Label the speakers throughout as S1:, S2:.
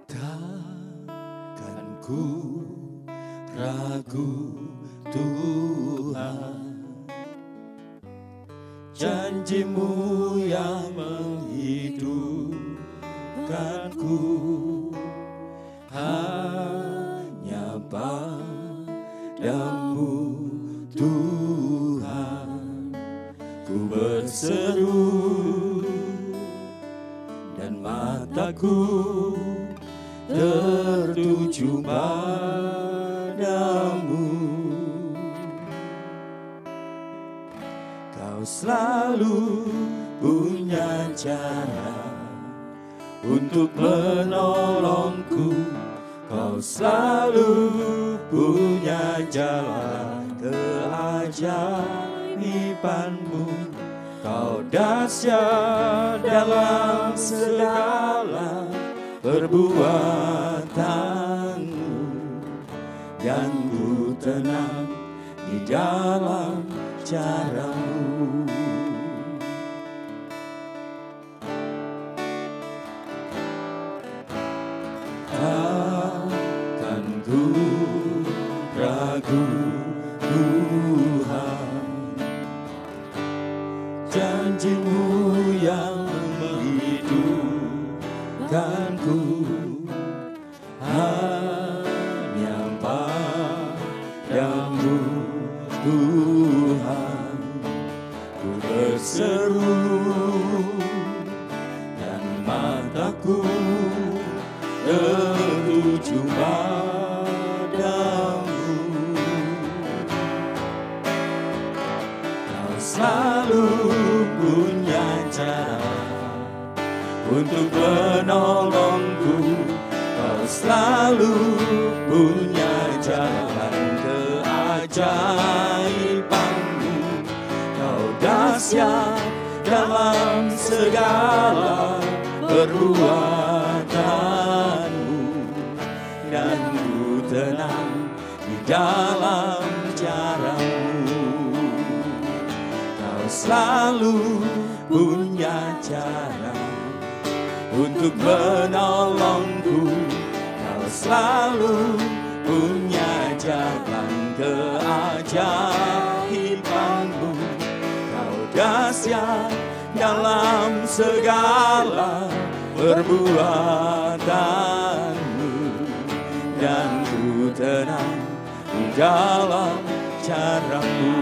S1: Takkan ku ragu Tuhan, janji-Mu yang menghidupkanku, hanya padamu Tuhan ku berseru, dan mataku tertuju padamu. Kau selalu punya cara untuk menolongku, Kau selalu punya jalan keajaiban-Mu. Kau dahsyat dalam segala perbuatanmu, dan ku tenang di dalam cara-Mu. Takkan ku ragu Tuhan, janji-Mu yang menghidupkanku, hanya padamu Tuhan ku berseru, dan mataku tertuju padamu. Kau selalu punya cara untuk menolongku, Kau selalu punya jalan keajaiban-Mu. Kau dahsyat dalam segala perbuatanmu, dan ku tenang di dalam cara-Mu. Kau selalu punya cara untuk menolongku, Kau selalu punya jalan keajaiban-Mu. Kau dahsyat dalam segala perbuatanmu, dan ku tenang di dalam cara-Mu,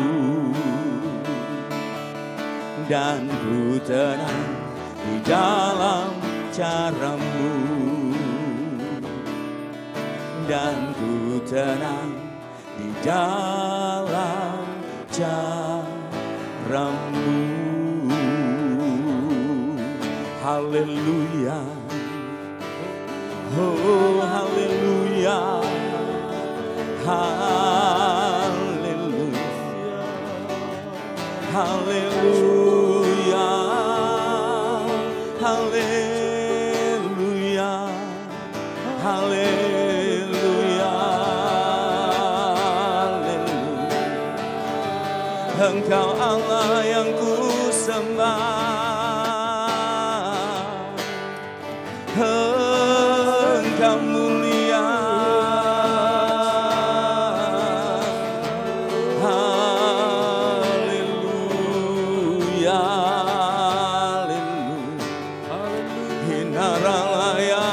S1: dan ku tenang di dalam cara-Mu, dan ku tenang di dalam cara-Mu. Haleluya, oh haleluya, haleluya, haleluya, haleluya, haleluya, haleluya. Engkau Allah yang ku sembah, Engkau mulia, haleluya, haleluya. Hinaralaya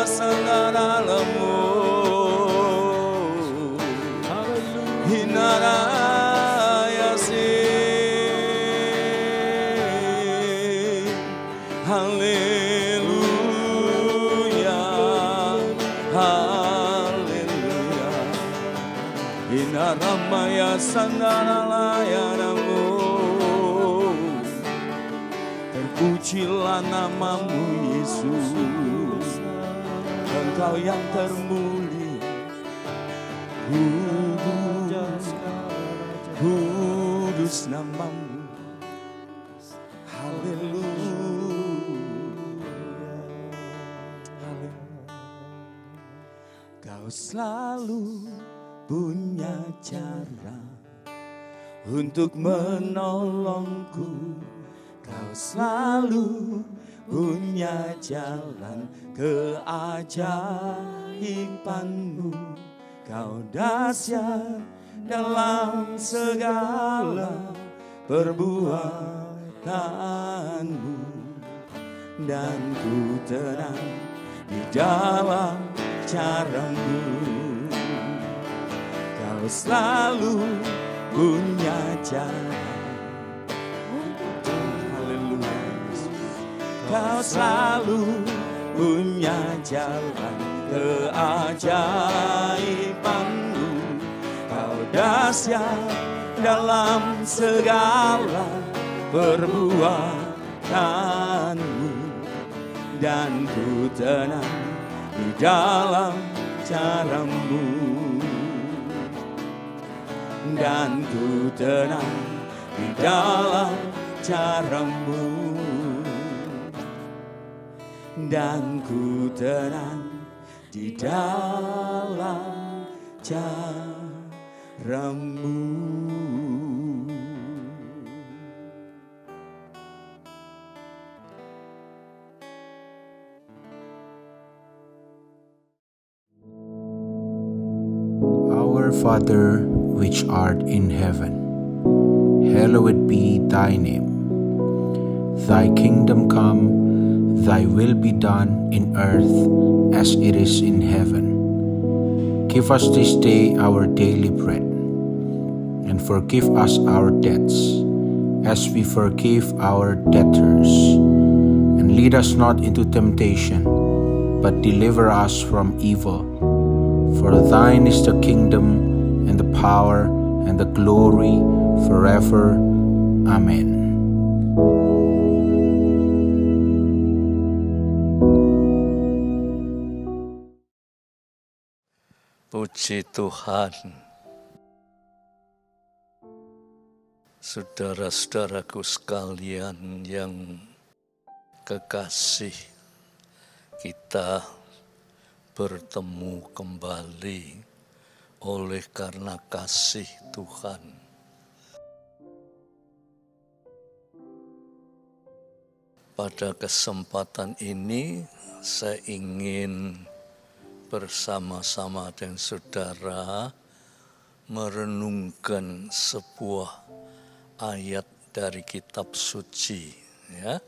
S1: sanaralamu, hinaraya si, haleluya, haleluya. Hinaramaya sanaralaya namu, terpujilah nama-Mu Yesus, Engkau yang termulia. kudus namamu. Haleluya. Kau selalu punya cara untuk menolongku. Kau selalu punya jalan keajaibanmu. Kau dahsyat dalam segala perbuatanmu, dan ku tenang di dalam caramu. Kau selalu punya cara. Haleluya. Kau selalu punya jalan keajaibanmu. Kau dahsyat dalam segala perbuatanmu, dan ku tenang di dalam caramu. Dan ku tenang di dalam caramu. Dan ku tenang di dalam caramu.
S2: Our Father, which art in heaven, hallowed be thy name. Thy kingdom come, thy will be done in earth as it is in heaven. Give us this day our daily bread, and forgive us our debts, as we forgive our debtors. And lead us not into temptation, but deliver us from evil. For thine is the kingdom, and the power, and the glory, forever. Amen.
S3: Puji Tuhan. Saudara-saudaraku sekalian yang kekasih, kita bertemu kembali oleh karena kasih Tuhan. Pada kesempatan ini saya ingin bersama-sama dengan saudara merenungkan sebuah ayat dari kitab suci, ya.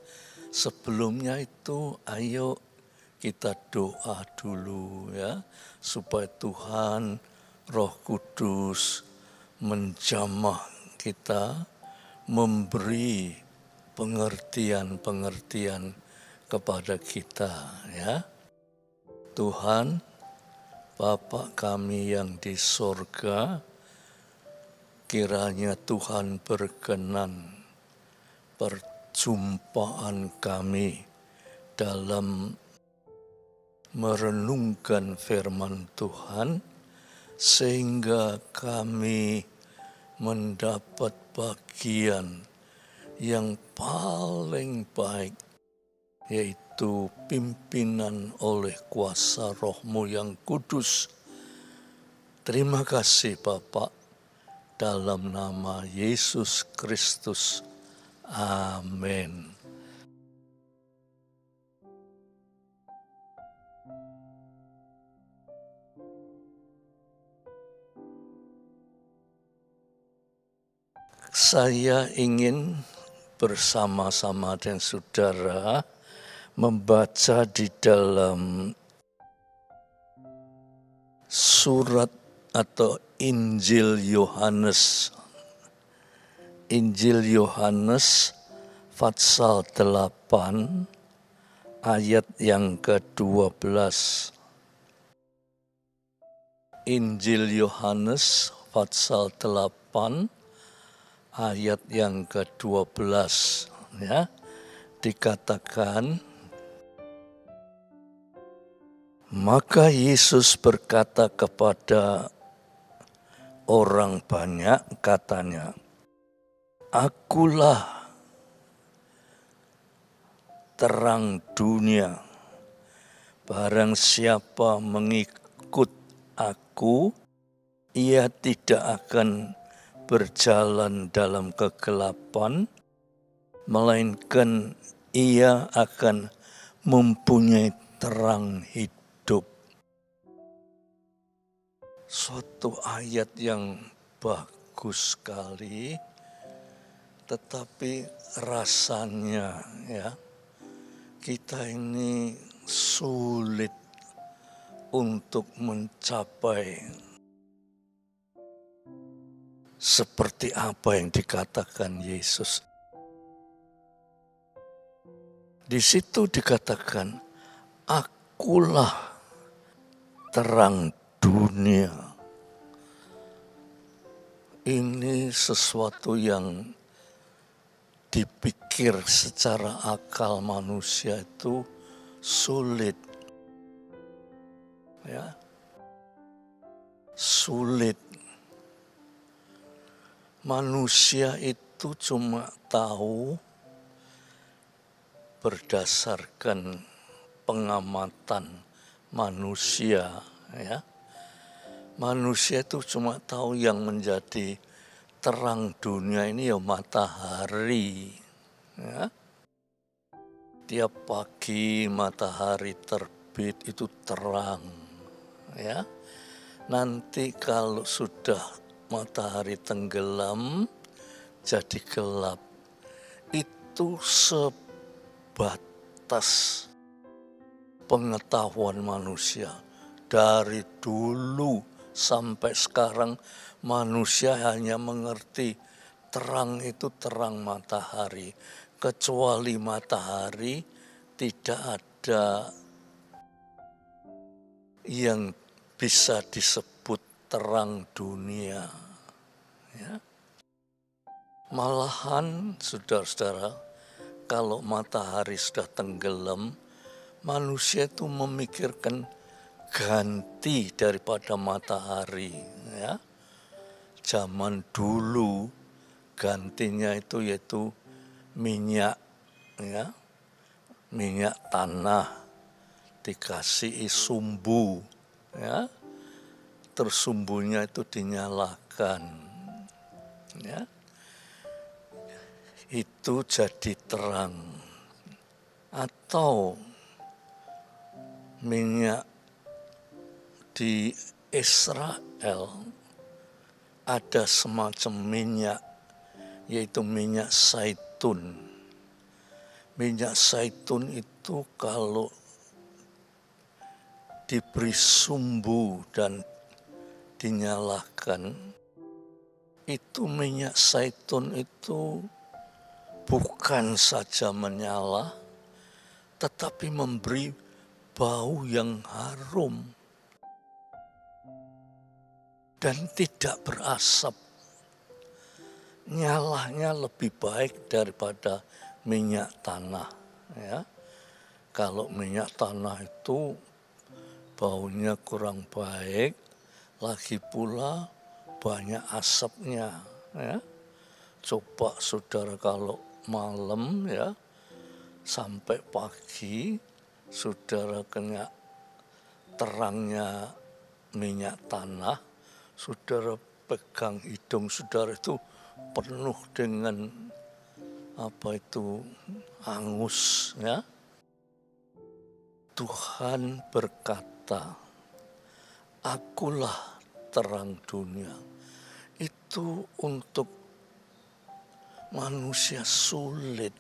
S3: Sebelumnya itu ayo kita doa dulu, ya, supaya Tuhan Roh Kudus menjamah kita, memberi pengertian-pengertian kepada kita, ya. Tuhan, Bapa kami yang di sorga, kiranya Tuhan berkenan perjumpaan kami dalam merenungkan firman Tuhan, sehingga kami mendapat bagian yang paling baik, yaitu pimpinan oleh kuasa Roh-Mu yang kudus. Terima kasih Bapa, dalam nama Yesus Kristus. Amin. Saya ingin bersama-sama dengan saudara membaca di dalam surat atau Injil Yohanes. Injil Yohanes pasal 8 ayat yang ke-12. Injil Yohanes pasal 8 ayat yang ke-12, ya, dikatakan, maka Yesus berkata kepada orang banyak, katanya, Akulah terang dunia. Barang siapa mengikut aku, ia tidak akan berjalan dalam kegelapan, melainkan ia akan mempunyai terang hidup. Suatu ayat yang bagus sekali, tetapi rasanya ya kita ini sulit untuk mencapai seperti apa yang dikatakan Yesus. Di situ dikatakan, akulah terang dunia. Ini sesuatu yang dipikir secara akal manusia itu sulit. Ya. Sulit. Manusia itu cuma tahu berdasarkan pengamatan manusia, ya. Manusia itu cuma tahu yang menjadi terang dunia ini ya matahari, ya. Tiap pagi matahari terbit itu terang, ya. Nanti kalau sudah matahari tenggelam jadi gelap. Itu sebatas pengetahuan manusia. Dari dulu sampai sekarang manusia hanya mengerti terang itu terang matahari. Kecuali matahari tidak ada yang bisa disebut terang dunia. Ya. Malahan saudara-saudara, kalau matahari sudah tenggelam, manusia itu memikirkan ganti daripada matahari. Ya. Zaman dulu gantinya itu yaitu minyak, ya, minyak tanah dikasih sumbu, ya, terus sumbunya itu dinyalakan, ya, itu jadi terang. Atau minyak di Israel ada semacam minyak, yaitu minyak zaitun. Minyak zaitun itu kalau diberi sumbu dan dinyalakan, itu minyak zaitun itu bukan saja menyala, tetapi memberi bau yang harum dan tidak berasap. Nyalanya lebih baik daripada minyak tanah. Ya. Kalau minyak tanah itu baunya kurang baik, lagi pula banyak asapnya. Ya. Coba saudara kalau malam ya sampai pagi saudara kena terangnya minyak tanah, saudara pegang hidung saudara itu penuh dengan angus, ya. Tuhan berkata, akulah terang dunia. Itu untuk manusia sulit,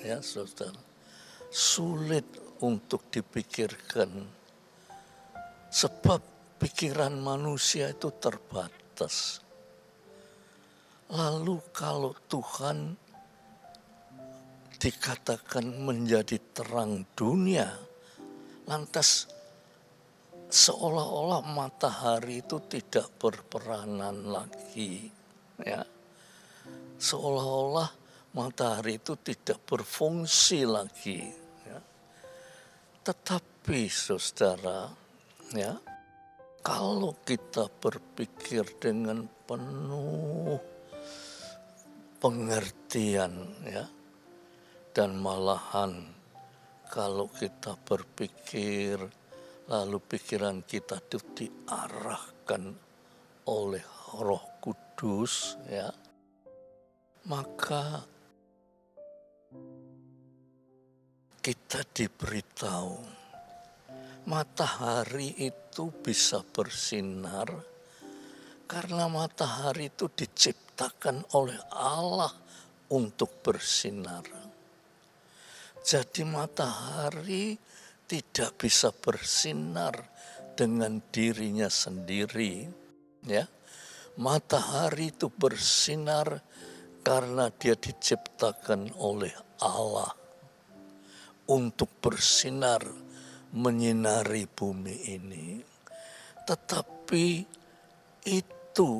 S3: ya saudara, sulit untuk dipikirkan, sebab pikiran manusia itu terbatas. Lalu kalau Tuhan dikatakan menjadi terang dunia, lantas seolah-olah matahari itu tidak berperanan lagi, ya. Seolah-olah matahari itu tidak berfungsi lagi, ya. Tetapi saudara, ya, kalau kita berpikir dengan penuh pengertian, ya. Dan malahan kalau kita berpikir, lalu pikiran kita itu diarahkan oleh Roh Kudus, ya, maka kita diberitahu matahari itu bisa bersinar karena matahari itu diciptakan oleh Allah untuk bersinar. Jadi matahari tidak bisa bersinar dengan dirinya sendiri, ya. Matahari itu bersinar karena dia diciptakan oleh Allah untuk bersinar menyinari bumi ini. Tetapi itu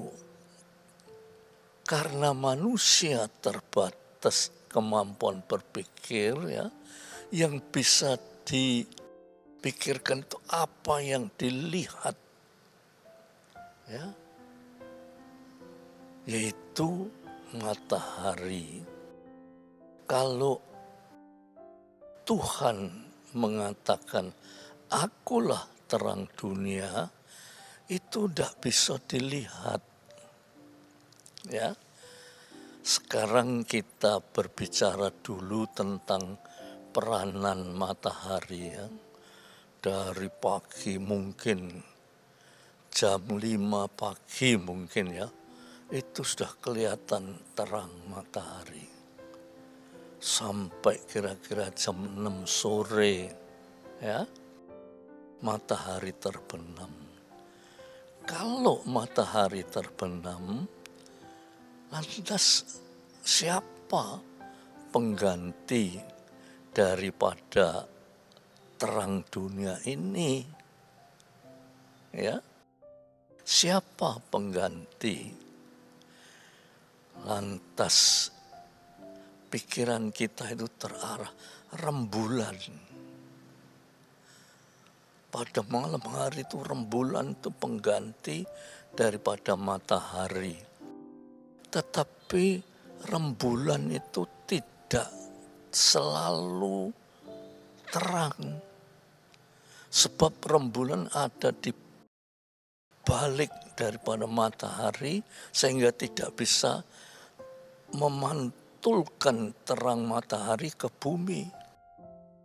S3: karena manusia terbatas kemampuan berpikir, ya, yang bisa dipikirkan itu apa yang dilihat, ya, yaitu matahari. Kalau Tuhan mengatakan akulah terang dunia, itu tidak bisa dilihat, ya. Sekarang kita berbicara dulu tentang peranan matahari, ya. Dari pagi mungkin jam 5 pagi mungkin, ya, itu sudah kelihatan terang matahari. Sampai kira-kira jam 6 sore, ya, matahari terbenam. Kalau matahari terbenam, lantas siapa pengganti daripada terang dunia ini? Ya, siapa pengganti? Lantas pikiran kita itu terarah rembulan. Pada malam hari itu rembulan itu pengganti daripada matahari. Tetapi rembulan itu tidak selalu terang. Sebab rembulan ada di balik daripada matahari sehingga tidak bisa memantulkan terang matahari ke bumi.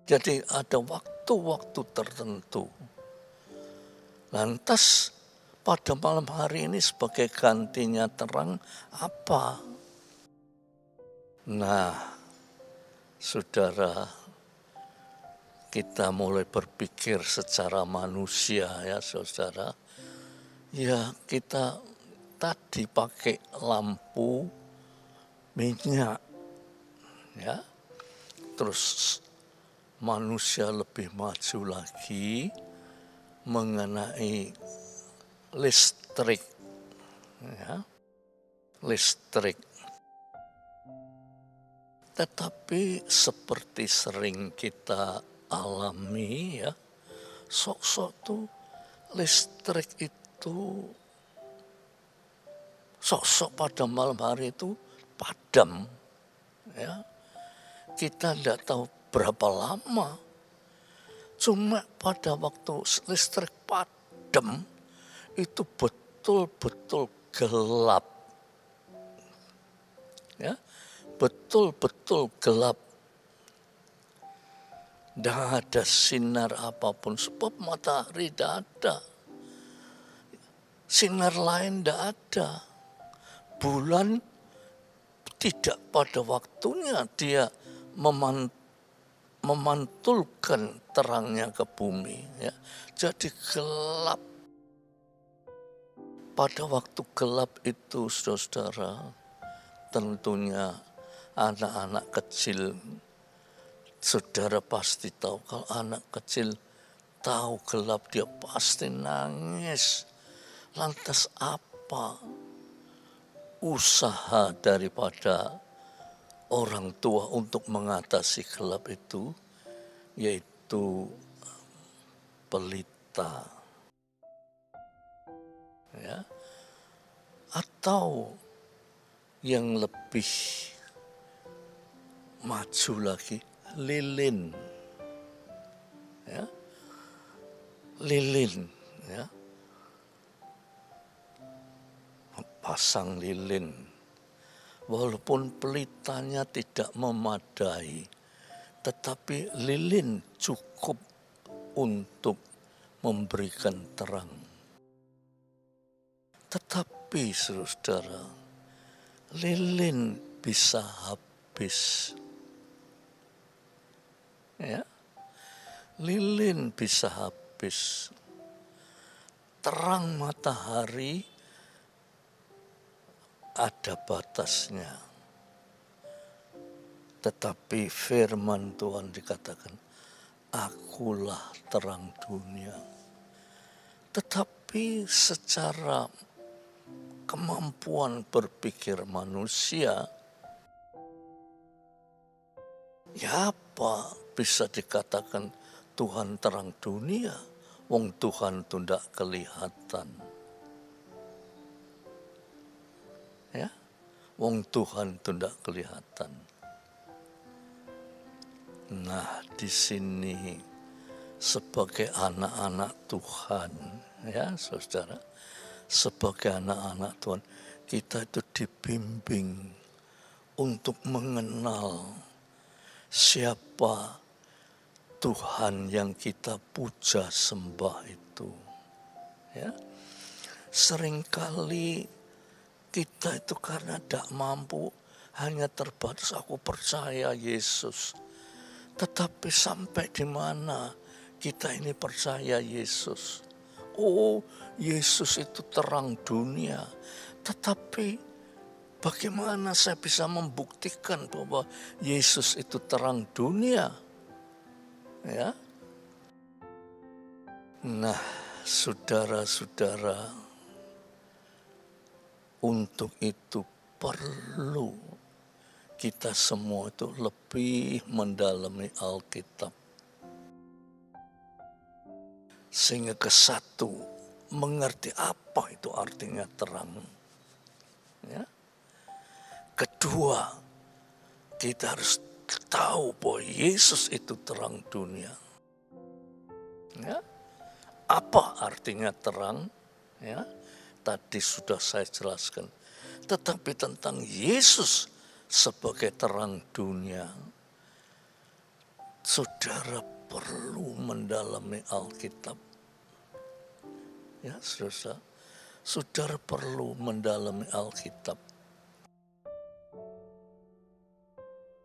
S3: Jadi ada waktu-waktu tertentu. Lantas pada malam hari ini sebagai gantinya terang apa? Nah, saudara, kita mulai berpikir secara manusia, ya saudara. Ya, kita tadi pakai lampu minyak, ya. Terus manusia lebih maju lagi mengenai listrik, ya, listrik. Tetapi seperti sering kita alami, ya, sok-sok tuh listrik itu sok-sok pada malam hari itu padam, ya. Kita tidak tahu berapa lama. Cuma pada waktu listrik padam itu betul-betul gelap, ya, betul-betul gelap. Tidak ada sinar apapun sebab matahari tidak ada, sinar lain tidak ada. Bulan tidak pada waktunya dia memantulkan terangnya ke bumi, ya. Jadi gelap. Pada waktu gelap itu, saudara, tentunya anak-anak kecil, saudara pasti tahu, kalau anak kecil tahu gelap dia pasti nangis. Lantas apa usaha daripada orang tua untuk mengatasi gelap itu? Yaitu pelita, ya, atau yang lebih maju lagi, lilin. Ya. Lilin, ya. Pasang lilin. Walaupun pelitanya tidak memadai, tetapi lilin cukup untuk memberikan terang. Tetapi saudara, lilin bisa habis. Ya. Lilin bisa habis. Terang matahari ada batasnya. Tetapi firman Tuhan dikatakan, akulah terang dunia. Tetapi secara kemampuan berpikir manusia, ya apa bisa dikatakan Tuhan terang dunia, wong Tuhan itu tidak kelihatan. Ya, wong Tuhan itu tidak kelihatan. Nah, di sini sebagai anak-anak Tuhan, ya saudara, sebagai anak-anak Tuhan, kita itu dibimbing untuk mengenal siapa Tuhan yang kita puja sembah itu. Ya, seringkali kita itu karena tidak mampu, hanya terbatas aku percaya Yesus. Tetapi sampai di mana kita ini percaya Yesus? Oh, Yesus itu terang dunia. Tetapi bagaimana saya bisa membuktikan bahwa Yesus itu terang dunia? Ya. Nah, saudara-saudara, untuk itu perlu kita semua itu lebih mendalami Alkitab. Sehingga kesatu, mengerti apa itu artinya terang. Ya. Kedua, kita harus tahu bahwa Yesus itu terang dunia. Ya. Apa artinya terang? Ya. Tadi sudah saya jelaskan. Tetapi tentang Yesus sebagai terang dunia, saudara perlu mendalami Alkitab. Ya, saudara perlu mendalami Alkitab.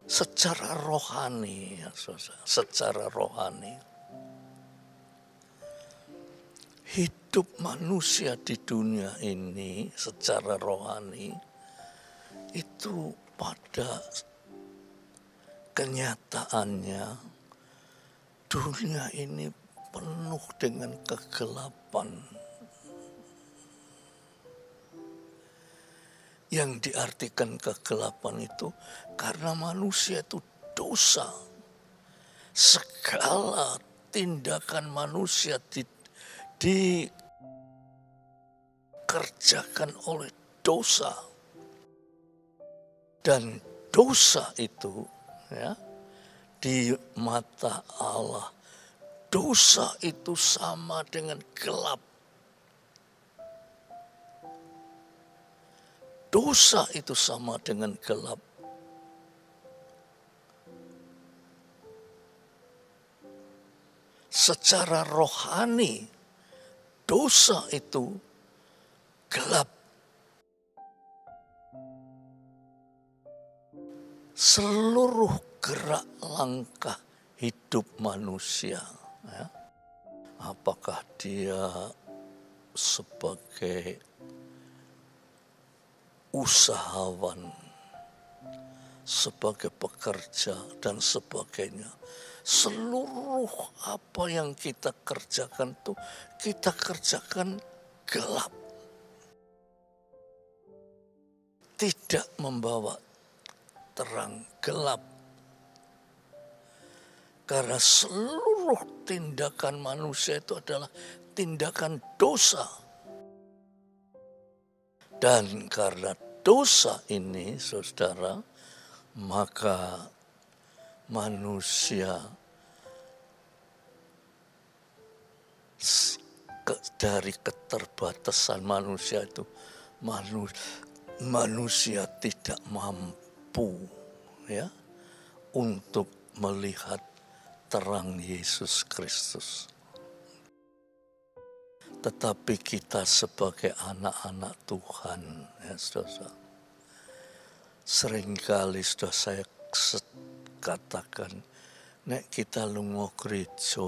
S3: Secara rohani, ya saudara, secara rohani. Hidup manusia di dunia ini secara rohani itu pada kenyataannya dunia ini penuh dengan kegelapan. Yang diartikan kegelapan itu karena manusia itu dosa. Segala tindakan manusia dikerjakan oleh dosa. Dan dosa itu, ya, di mata Allah, dosa itu sama dengan gelap. Dosa itu sama dengan gelap. Secara rohani, dosa itu gelap. Seluruh gerak langkah hidup manusia, ya, apakah dia sebagai usahawan, sebagai pekerja dan sebagainya, seluruh apa yang kita kerjakan itu kita kerjakan gelap, tidak membawa terang, gelap. Karena seluruh tindakan manusia itu adalah tindakan dosa. Dan karena dosa ini, saudara, maka manusia dari keterbatasan manusia itu, manusia tidak mampu ya untuk melihat terang Yesus Kristus. Tetapi kita sebagai anak-anak Tuhan, ya saudara, seringkali sudah saya katakan, nek kita lunga gereja,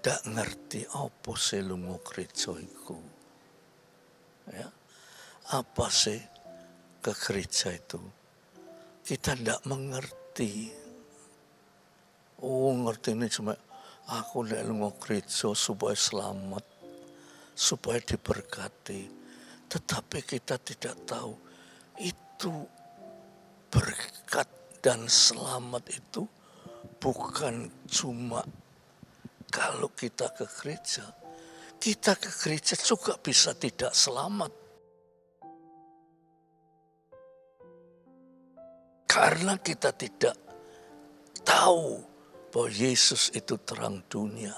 S3: ndak ngerti apa sih lunga gereja iku. Ya. Apa sih ke gereja itu? Kita ndak mengerti. Oh, ngerti ini cuma aku nek lunga gereja supaya selamat, supaya diberkati. Tetapi kita tidak tahu itu berkat dan selamat itu bukan cuma kalau kita ke gereja juga bisa tidak selamat. Karena kita tidak tahu bahwa Yesus itu terang dunia.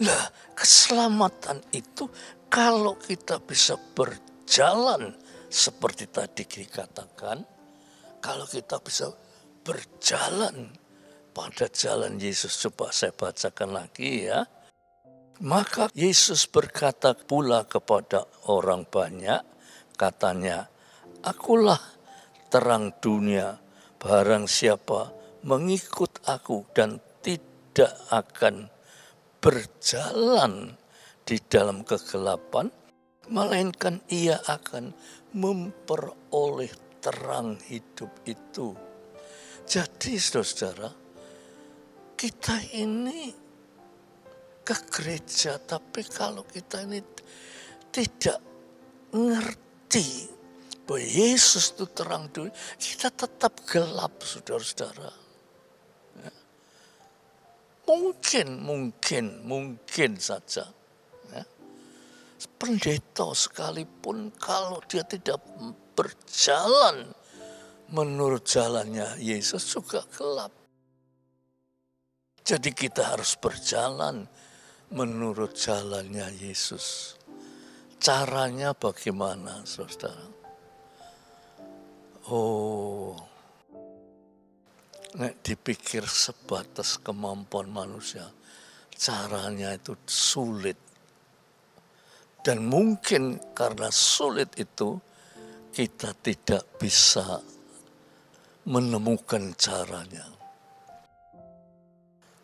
S3: Nah, keselamatan itu kalau kita bisa berjalan seperti tadi dikatakan, kalau kita bisa berjalan pada jalan Yesus, coba saya bacakan lagi ya. Maka Yesus berkata pula kepada orang banyak, katanya, akulah terang dunia, barang siapa mengikut aku dan tidak akan berjalan di dalam kegelapan, melainkan ia akan memperoleh terang hidup itu. Jadi saudara, kita ini ke gereja, tapi kalau kita ini tidak ngerti bahwa Yesus itu terang dunia, kita tetap gelap, saudara-saudara. Ya. Mungkin saja. Ya. Pendeta sekalipun kalau dia tidak berjalan menurut jalannya Yesus juga gelap. Jadi kita harus berjalan menurut jalannya Yesus. Caranya bagaimana, saudara? Nek dipikir sebatas kemampuan manusia, caranya itu sulit. Dan mungkin karena sulit itu, kita tidak bisa menemukan caranya.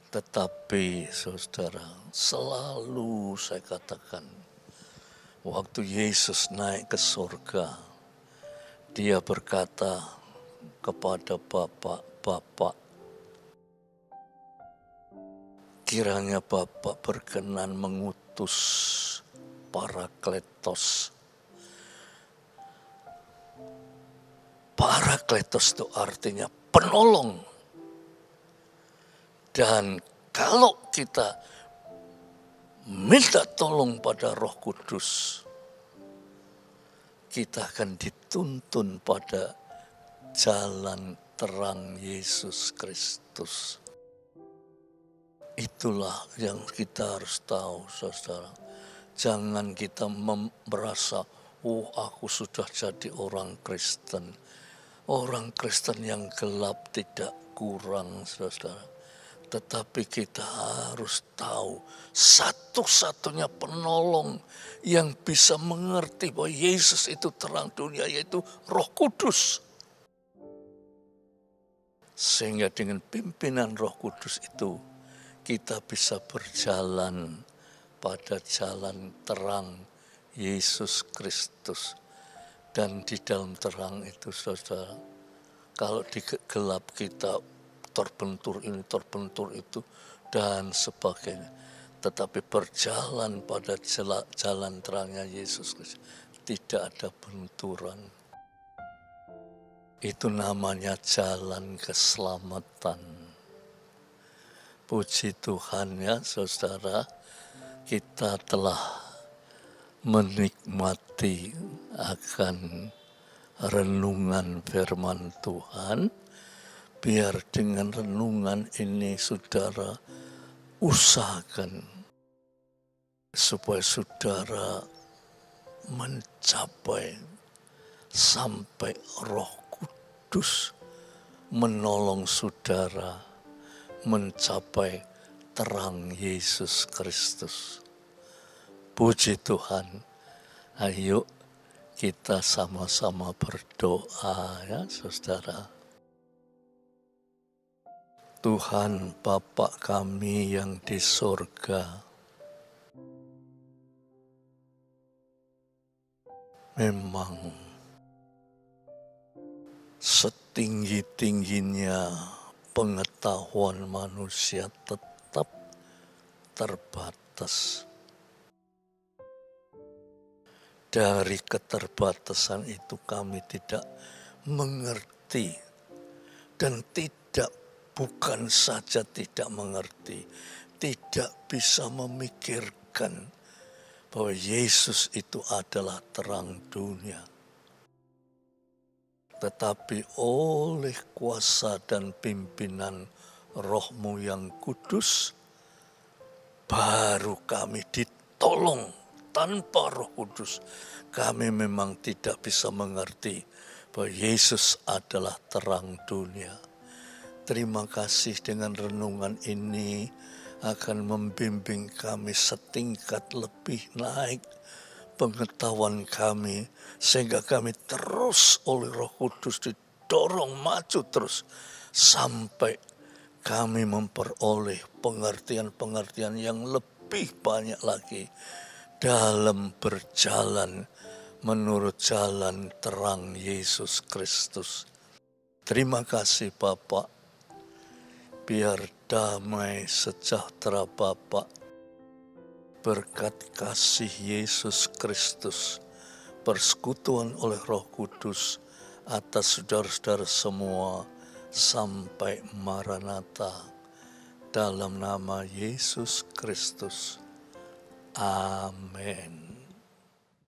S3: Tetapi saudara, selalu saya katakan, waktu Yesus naik ke surga, dia berkata kepada Bapak, kiranya Bapak berkenan mengutus Parakletos. Parakletos itu artinya penolong. Dan kalau kita minta tolong pada Roh Kudus, kita akan dituntun pada jalan terang Yesus Kristus. Itulah yang kita harus tahu, saudara. Jangan kita merasa, aku sudah jadi orang Kristen. Orang Kristen yang gelap tidak kurang, saudara. Tetapi kita harus tahu satu-satunya penolong yang bisa mengerti bahwa Yesus itu terang dunia, yaitu Roh Kudus. Sehingga dengan pimpinan Roh Kudus itu kita bisa berjalan pada jalan terang Yesus Kristus. Dan di dalam terang itu, saudara, kalau di gelap kita terbentur ini, terbentur itu, dan sebagainya. Tetapi berjalan pada jalan terangnya Yesus Kristus, tidak ada benturan. Itu namanya jalan keselamatan. Puji Tuhan ya, saudara, kita telah menikmati akan renungan firman Tuhan. Biar dengan renungan ini saudara usahakan supaya saudara mencapai sampai Roh Kudus menolong saudara mencapai terang Yesus Kristus. Puji Tuhan. Ayo kita sama-sama berdoa ya saudara. Tuhan Bapa kami yang di sorga, memang setinggi-tingginya pengetahuan manusia tetap terbatas. Dari keterbatasan itu kami tidak mengerti dan bukan saja tidak mengerti, tidak bisa memikirkan bahwa Yesus itu adalah terang dunia. Tetapi oleh kuasa dan pimpinan Roh-Mu yang kudus, baru kami ditolong. Tanpa Roh Kudus, kami memang tidak bisa mengerti bahwa Yesus adalah terang dunia. Terima kasih dengan renungan ini akan membimbing kami setingkat lebih naik pengetahuan kami, sehingga kami terus oleh Roh Kudus didorong maju terus sampai kami memperoleh pengertian-pengertian yang lebih banyak lagi dalam berjalan menurut jalan terang Yesus Kristus. Terima kasih Bapak. Biar damai sejahtera Bapak, berkat kasih Yesus Kristus, persekutuan oleh Roh Kudus atas saudara-saudara semua sampai Maranatha, dalam nama Yesus Kristus. Amin.